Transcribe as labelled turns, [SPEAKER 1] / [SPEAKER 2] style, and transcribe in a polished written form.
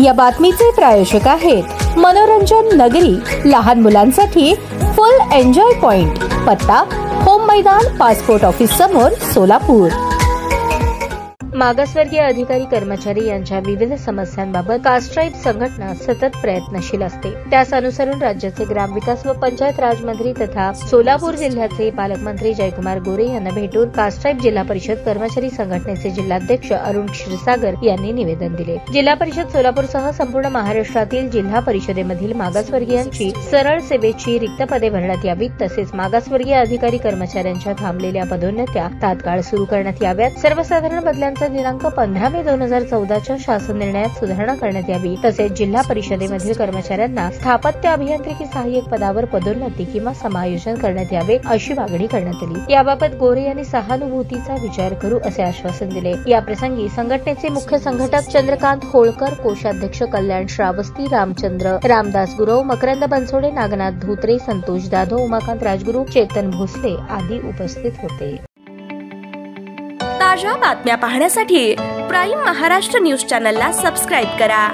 [SPEAKER 1] या बातमीचे प्रायोजक आहेत मनोरंजन नगरी, लहान मुलांसाठी फुल एन्जॉय पॉइंट, पत्ता होम मैदान, पासपोर्ट ऑफिस समोर, सोलापूर।
[SPEAKER 2] मागासवर्गीय अधिकारी कर्मचारी यांच्या विविध समस्यांबाबत कास्ट्राईब संघटना सतत प्रयत्नशील असते। त्यास अनुसरून राज्याचे ग्रामविकास व पंचायत राज मंत्री तथा सोलापूर जिल्ह्याचे पालकमंत्री जयकुमार गोरे यांना भेटून कास्ट्राईब जिल्हा परिषद कर्मचारी संघटनेचे जिल्हाध्यक्ष अरुण क्षीरसागर यांनी निवेदन दिले। जिल्हा परिषद सोलापूरसह संपूर्ण महाराष्ट्रातील जिल्हा परिषदेमधील मागासवर्गीयांची सरळ सेवेची रिक्त पदे भरण्यात यावीत, तसेच मागासवर्गीय अधिकारी कर्मचाऱ्यांच्या थांबलेल्या पदोन्नत्या तात्काळ सुरू करण्यात याव्यात। सर्वसाधारण बदल्यांचा दिनांक 15 मे 2014च्या शासन निर्णयात सुधारणा करण्यात यावी, तसेच जिल्हा परिषदेमधील कर्मचाऱ्यांना स्थापत्य अभियांत्रिकी सहाय्यक पदावर पदोन्नती किंवा समायोजन करण्यात यावे, अशी मागणी करण्यात आली। याबाबत गोरे यांनी सहानुभूतीचा विचार करू असे आश्वासन दिले। याप्रसंगी संघटनेचे मुख्य संघटक चंद्रकांत होळकर, कोषाध्यक्ष कल्याण श्रावस्ती, रामचंद्र रामदास गुरव, मकरंद बनसोडे, नागनाथ धोत्रे, संतोष जाधव, उमाकांत राजगुरू, चेतन भोसले आदी उपस्थित होते।
[SPEAKER 3] ताज्या बातम्या पाहण्यासाठी प्राईम महाराष्ट्र न्यूज चॅनलला सबस्क्राईब करा।